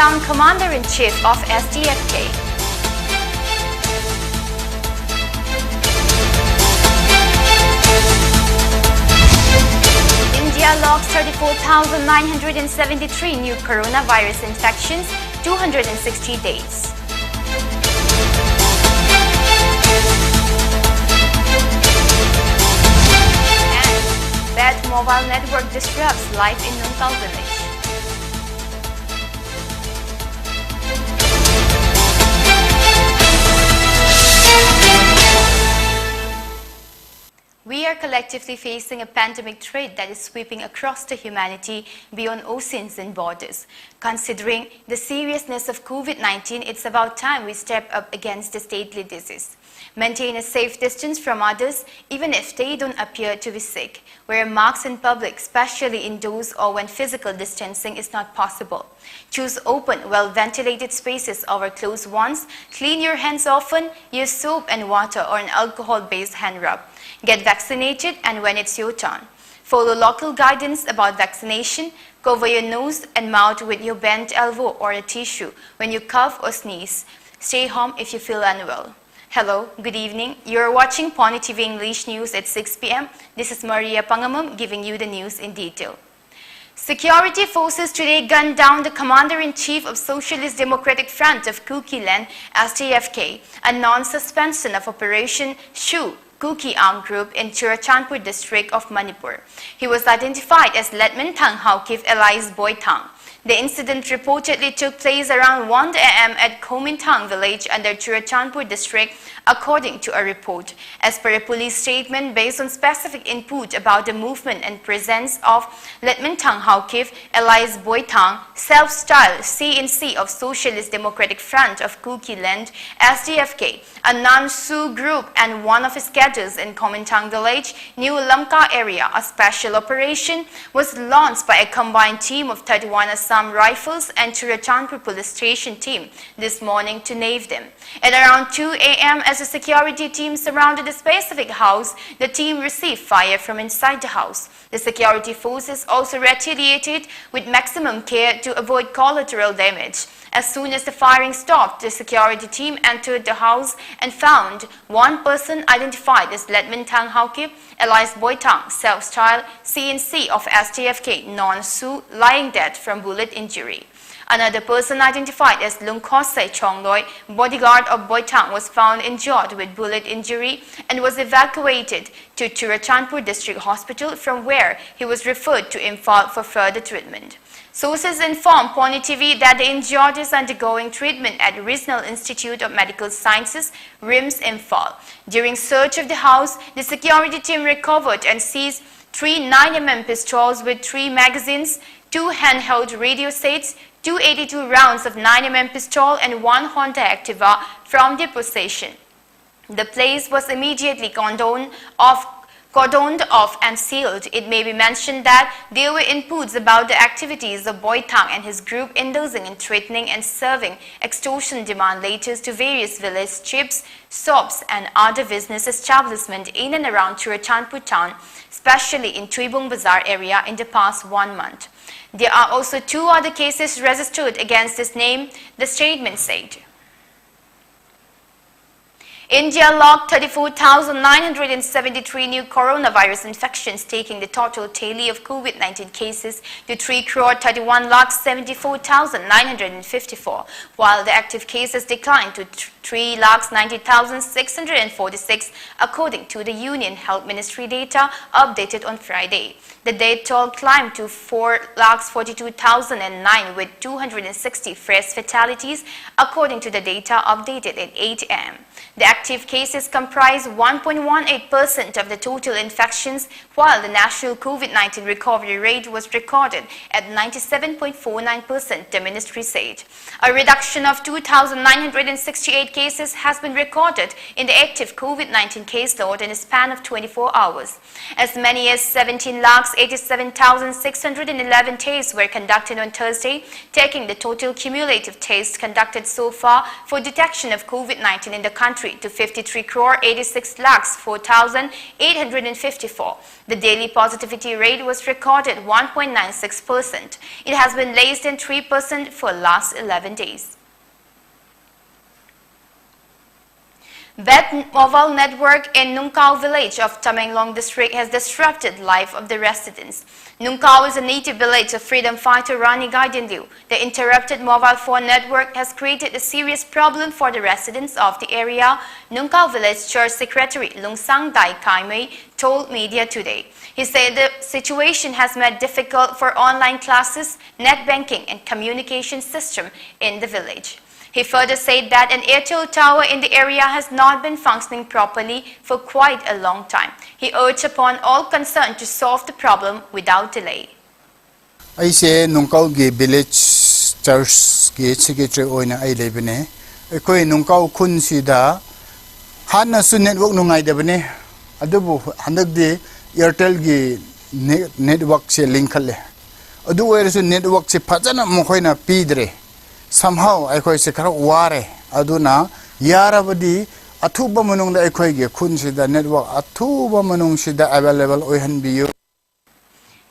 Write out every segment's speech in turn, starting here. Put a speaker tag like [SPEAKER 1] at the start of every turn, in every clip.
[SPEAKER 1] crowned Commander-in-Chief of SDFK. India logs 34,973 new coronavirus infections, 260 days. Bad mobile network disrupts life in Nungtal village. We are collectively facing a pandemic threat that is sweeping across the humanity beyond oceans and borders. Considering the seriousness of COVID-19, it's about time we step up against this deadly disease. Maintain a safe distance from others, even if they don't appear to be sick. Wear masks in public, especially indoors or when physical distancing is not possible. Choose open, well-ventilated spaces over closed ones. Clean your hands often. Use soap and water or an alcohol-based hand rub. Get vaccinated and when it's your turn. Follow local guidance about vaccination. Cover your nose and mouth with your bent elbow or a tissue when you cough or sneeze. Stay home if you feel unwell. Hello, good evening. You're watching PONYTV English News at 6 p.m. This is Maria PANGAMBAM giving you the news in detail. Security forces today gunned down the Commander-in-Chief of Socialist Democratic Front of Kuki Land, SDFK, announced suspension of Operation Shu Kuki Armed Group in Churachandpur district of Manipur. He was identified as Letman Thang Haukif alias Boy Thang. The incident reportedly took place around 1 a.m. at Komintang village under Churachandpur district, according to a report. As per a police statement based on specific input about the movement and presence of Letman Thang Haukif alias Boy Thang, self-styled CNC of Socialist Democratic Front of Kuki Land, SDFK, a non-Sioux group and one of his cadres in Komintang village, New Lamka area, a special operation was launched by a combined team of 31 Assam Rifles and Churachandpur police station team this morning to nave them. At around 2 a.m. as the security team surrounded the specific house, the team received fire from inside the house. The security forces also retaliated with maximum care to avoid collateral damage. As soon as the firing stopped, the security team entered the house and found one person identified as Letman Thang Haukip, alias Boy Thang, self-styled CNC of SDFK, non-Sioux, lying dead from bullet injury. Another person identified as Lung Khosai Chongloi, bodyguard of Boy Thang, was found injured with bullet injury and was evacuated to Churachandpur District Hospital, from where he was referred to Imphal for further treatment. Sources informed PONYTV that the injured is undergoing treatment at Regional Institute of Medical Sciences, RIMS, Imphal. During search of the house, the security team recovered and seized 3 9mm pistols with 3 magazines, 2 handheld radio sets, 282 rounds of 9mm pistol and 1 Honda Activa from their possession. The place was immediately cordoned off and sealed. It may be mentioned that there were inputs about the activities of Boy Thang and his group indulging in threatening and serving extortion demand letters to various village chiefs, shops and other business establishments in and around Churachandpur town, especially in Tuibong Bazaar area in the past 1 month. There are also 2 other cases registered against this name, the statement said. India logged 34,973 new coronavirus infections, taking the total tally of COVID-19 cases to 3,31,74,954, while the active cases declined to 3,90,646, according to the Union Health Ministry data updated on Friday. The death toll climbed to 4,42,009 with 260 fresh fatalities, according to the data updated at 8 a.m. The active cases comprise 1.18% of the total infections, while the national COVID-19 recovery rate was recorded at 97.49%, the ministry said. A reduction of 2,968 cases has been recorded in the active COVID-19 caseload in a span of 24 hours. As many as 17,87,611 tests were conducted on Thursday, taking the total cumulative tests conducted so far for detection of COVID-19 in the country to to 53 crore 86 lakhs 4,854. The daily positivity rate was recorded 1.96%. It has been less than 3% for last 11 days. Bad mobile network in Nungkao village of Tamenglong district has disrupted life of the residents. Nungkao is a native village of freedom fighter Rani Gaiden Liu. The interrupted mobile phone network has created a serious problem for the residents of the area, Nungkao village church secretary Lungsang Dai Kaimei told media today. He said the situation has made it difficult for online classes, net banking and communication system in the village. He further said that an Airtel tower in the area has not been functioning properly for quite a long time. He urged upon all concerned to solve the problem without delay.
[SPEAKER 2] I say Nungkao village church secretary oina ay lebene. Koi Nungkao kun sida hana su network nungai debene. Adubu handak de Airtel gi network se link le. Adu where su network se phajana mokoi na pidre. Somehow I say ware aduna yarabadi atuba manung da ekoi ge kun sida network atuba manung sida available oihan biyu.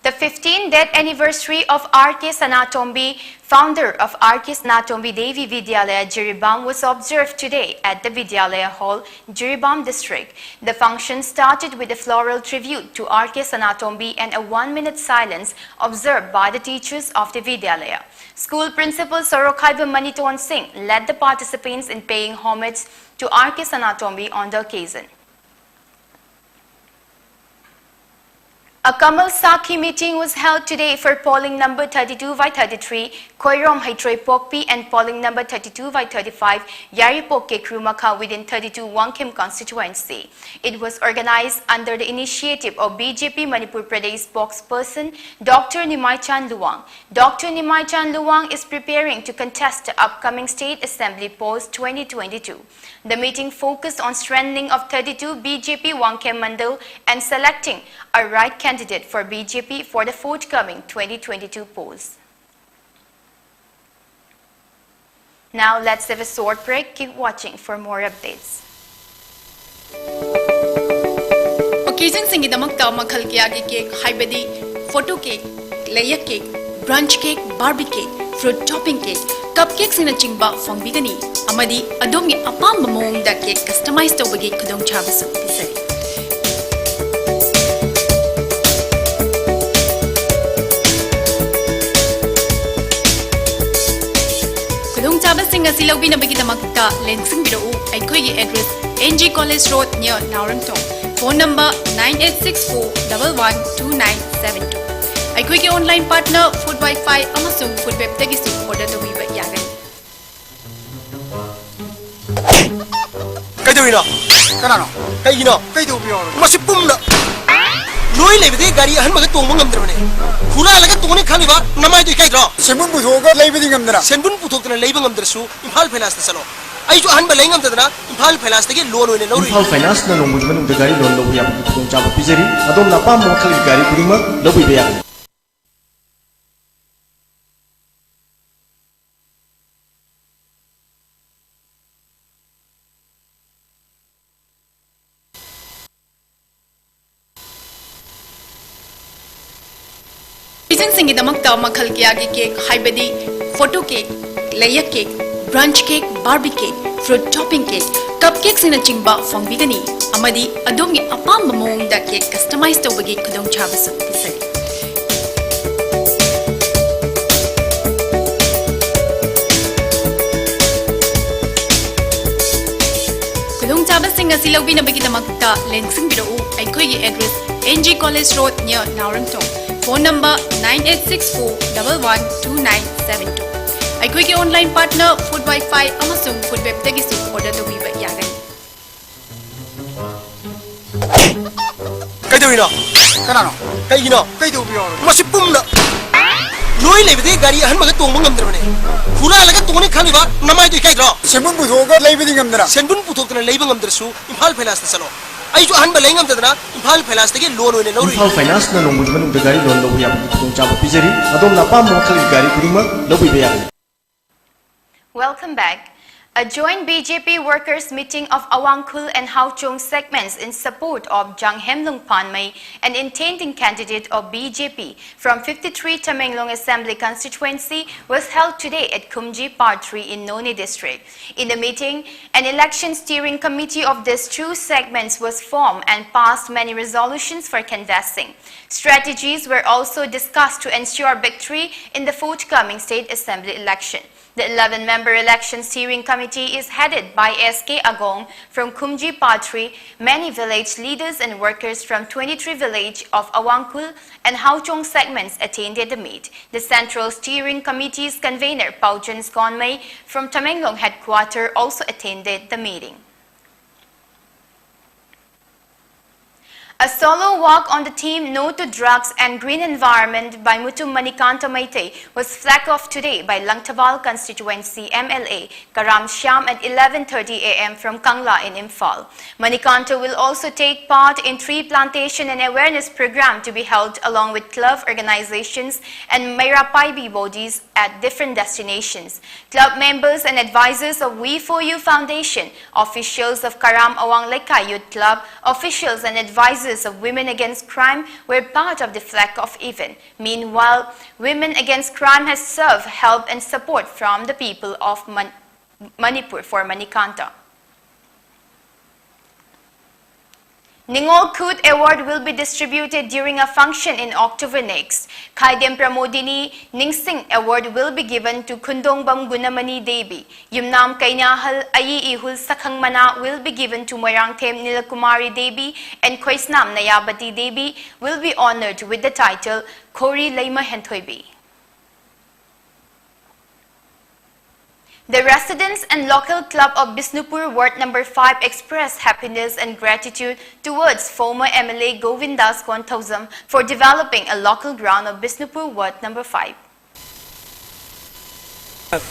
[SPEAKER 1] The 15th anniversary of R.K. Sanatombi, founder of R.K. Sanatombi Devi Vidyalaya, Jiribam, was observed today at the Vidyalaya Hall, Jiribam district. The function started with a floral tribute to R.K. Sanatombi and a 1-minute silence observed by the teachers of the Vidyalaya. School principal Sorokhaiba Maniton Singh led the participants in paying homage to R.K. Sanatombi on the occasion. A Kamal Sakhi meeting was held today for polling number 32 by 33, Koirom Haitroi Pokpi, and polling number 32 by 35, Yaripoke Krumaka within 32 Wangkim constituency. It was organized under the initiative of BJP Manipur Pradesh spokesperson Dr. Nimai Chan Luwang. Dr. Nimai Chan Luwang is preparing to contest the upcoming State Assembly polls 2022. The meeting focused on strengthening of 32 BJP Wangkem Mandal and selecting a right candidate for BJP for the forthcoming 2022 polls. Now let's have a short break. Keep watching for more updates.
[SPEAKER 3] Occasion singidamakta makhal kiyagi cake, haibadi, photo cake, layer cake, brunch cake, barbie cake, fruit topping cake, cupcakes in a chingba fongbigani, amadi adomgi apam mamong da cake customized tawagi kudong chabasu pisari. Chabasing as Silabi Nabagitamakta, Lensing Biro, Aikoi address NG College Road near Naurantong. Phone number 9864112972. Aikoi online partner Food Wi-Fi Amasung Food Web Tegisu order the Weaver Yagan.
[SPEAKER 4] Kaidurino, Kanano, Kaino, Kaidubio, Masipumna. Noi levity Gary and Magatomangam. Kula like a Tony Kaliva, Namai Kaidra. Sembun Putoga, Levitingam, Sembun Putok and Labing of the Su, Impal Pelas the Salo. I to Unbelang of the Impal Pelas to get loan in a loan. Impal Finance, no movement of the Gary, no Lovia, Java Pizzery, Adon Lapam, Gary Prima, Lovia.
[SPEAKER 3] Singidamakta makhal kiyagi cake, haibadi, photo cake, layer cake, brunch cake, barbie cake, fruit topping cake, cupcakes in a chingba fongbigani, amadi adomgi apam mamong da cake customized tawagi kudong chabasu pisari. Kudong chabasing as Silabi Nabagitamakta, Lensing Biro, Aikoi address NG College Road near Naurantong. Phone number 9864112972. Aikoi online partner Food Wi-Fi Amasung Food Web Tegisu order the Weaver Yagan.
[SPEAKER 4] Kaidurino, Kanano, Kaino, Kaidubio, Masipumna. Noi levity Gary and Magatomangam. Kula like a Tony Kaliva, Namai Kaidra. Sembun Putoga, Levitingam, Sembun Putok and Labing of the Su, Impal Pelas the Salo. I to Unbelang of the Impal Pelas to get loan in a loan. Impal Finance, no movement of the Gary, no Lovia, Java Pizzery, Adon Lapam, Gary Prima, Lovia.
[SPEAKER 1] Welcome back. A joint BJP workers' meeting of Awangkhul and Hauchong segments in support of Jang Hemlung Panmay, an intending candidate of BJP from 53 Tamenglong Assembly constituency, was held today at Kumji Part 3 in Noni district. In the meeting, an election steering committee of these two segments was formed and passed many resolutions for canvassing. Strategies were also discussed to ensure victory in the forthcoming state assembly election. The 11-member election steering committee is headed by S.K. Agong from Kumji Patri. Many village leaders and workers from 23 villages of Awangkhul and Hauchong segments attended the meet. The Central Steering Committee's convener Paujan Skonmay from Tamenglong headquarters also attended the meeting. A solo walk on the theme No to Drugs and Green Environment by Mutum Manikanta Maitei was flagged off today by Langtabal constituency MLA Karam Shyam at 11:30 a.m. from Kangla in Imphal. Manikanta will also take part in tree plantation and awareness program to be held along with club organizations and Mairapaibi bodies at different destinations. Club members and advisors of We4U Foundation, officials of Karam Awang Lekha Youth Club, officials and advisors of Women Against Crime were part of the flag-off event. Meanwhile, Women Against Crime has served help and support from the people of Manipur for Manikanta. Ningol Kut Award will be distributed during a function in October next. Khaidem Pramodini Ningsing Award will be given to Kundongbam Gunamani Devi. Yumnam Kainahal Ayi Ihul Sakhangmana will be given to Moirangthem Nilakumari Devi, and Khoisnam Nayabati Devi will be honored with the title Khori Leima Henthoibi. The residents and local club of Bisnupur Ward Number 5 expressed happiness and gratitude towards former MLA Govindas Kwanthausam for developing a local ground of Bisnupur Ward Number 5.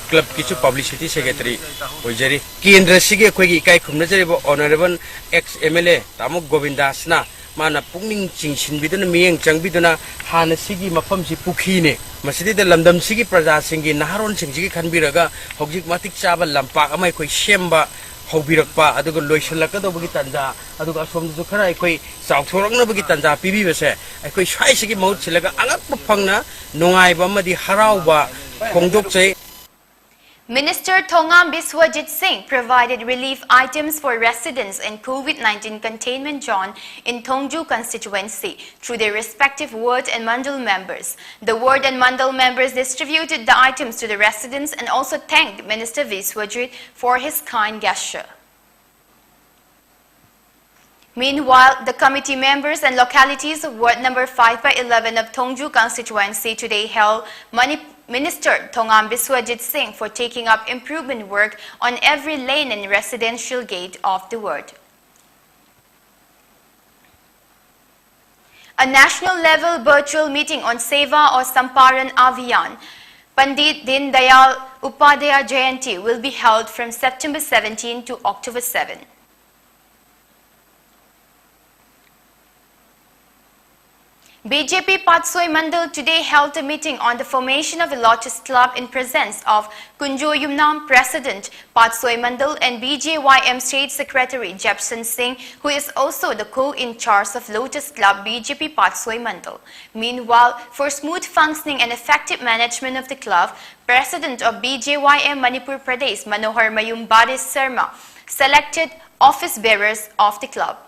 [SPEAKER 5] Club Kichu Publicity Secretary Ojari Kendra Sige Kwegi Kai Kumnajaribo Honorable ex MLA Tamuk Govindasna Mana Pungning Chingshin Biduna Miang Changbiduna Hana Sigi Mapamsi Pukhine Masidi the Lamdam Sigi Praja Singi Naharon Singhi Kanbiraga Hogik Matik Chaba Lampa Amai Koi Shemba Hobirakpa Adugo Loishalaka Bugitanda Aduga from the Zukara Koi South Toranga Bugitanda Pibise I Koi Shai Sigi Mount Silaga Anak Pangna Nongai Bamadi Harauba Kongdokse.
[SPEAKER 1] Minister Thongam Biswajit Singh provided relief items for residents in COVID-19 containment zone in Thongju constituency through their respective ward and mandal members. The ward and mandal members distributed the items to the residents and also thanked Minister Biswajit for his kind gesture. Meanwhile, the committee members and localities of Ward Number 5 by 11 of Thongju constituency today held Minister Thongam Biswajit Singh for taking up improvement work on every lane and residential gate of the ward. A national-level virtual meeting on Seva or Samparan Abhiyan, Pandit Din Dayal Upadhyaya Jayanti, will be held from September 17 to October 7. BJP Patsoi Mandal today held a meeting on the formation of a Lotus Club in presence of Kunjo Yumnam President Patsoi Mandal and BJYM State Secretary Jepson Singh, who is also the co-in-charge of Lotus Club BJP Patsoi Mandal. Meanwhile, for smooth functioning and effective management of the club, President of BJYM Manipur Pradesh Manohar Mayum Baris Sarma selected office bearers of the club.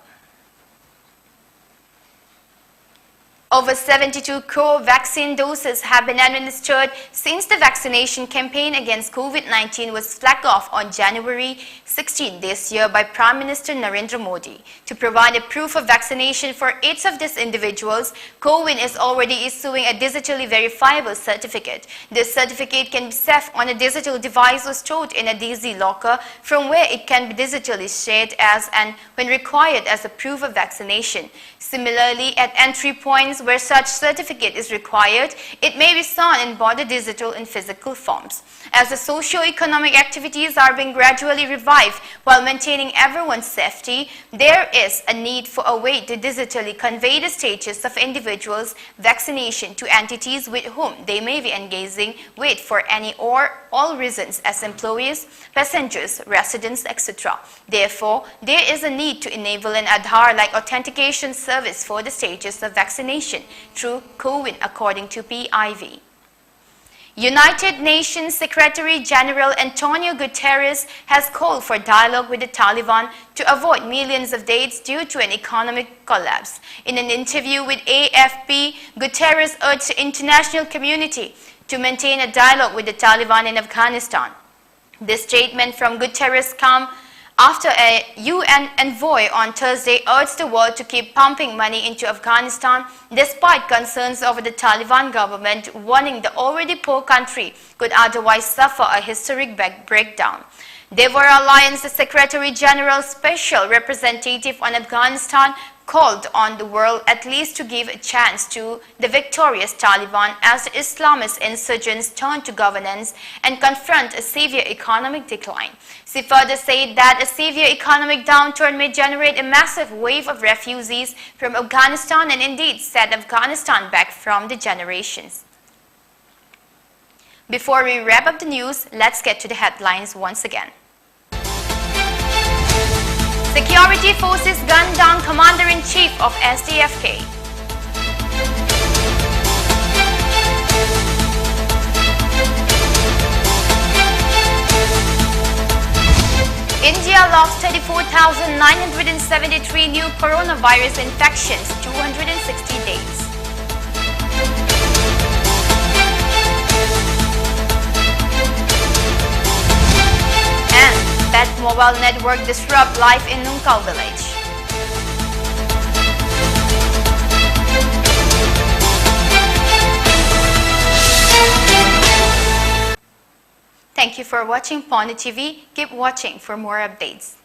[SPEAKER 1] Over 72 crore vaccine doses have been administered since the vaccination campaign against COVID-19 was flagged off on January 16 this year by Prime Minister Narendra Modi. To provide a proof of vaccination for 8 of these individuals, CoWIN is already issuing a digitally verifiable certificate. This certificate can be saved on a digital device or stored in a DZ locker, from where it can be digitally shared as and when required as a proof of vaccination. Similarly, at entry points areas where such certificate is required, it may be shown in both the digital and physical forms. As the socio-economic activities are being gradually revived while maintaining everyone's safety, there is a need for a way to digitally convey the status of individuals' vaccination to entities with whom they may be engaging with for any or all reasons as employees, passengers, residents, etc. Therefore, there is a need to enable an Aadhaar-like authentication service for the status of vaccination through CoWIN, according to PIV. United Nations Secretary-General Antonio Guterres has called for dialogue with the Taliban to avoid millions of deaths due to an economic collapse. In an interview with AFP, Guterres urged the international community to maintain a dialogue with the Taliban in Afghanistan. This statement from Guterres comes after a UN envoy on Thursday urged the world to keep pumping money into Afghanistan despite concerns over the Taliban government, warning the already poor country could otherwise suffer a historic breakdown. Deborah Lyons, the Secretary General's Special Representative on Afghanistan, called on the world at least to give a chance to the victorious Taliban as the Islamist insurgents turn to governance and confront a severe economic decline. She further said that a severe economic downturn may generate a massive wave of refugees from Afghanistan and indeed set Afghanistan back from the generations. Before we wrap up the news, let's get to the headlines once again. Security forces gunned down Commander-in-Chief of SDFK. India lost 34,973 new coronavirus infections, 260 days. And that mobile network disrupt life in Nungkal village. Thank you for watching PONYTV. Keep watching for more updates.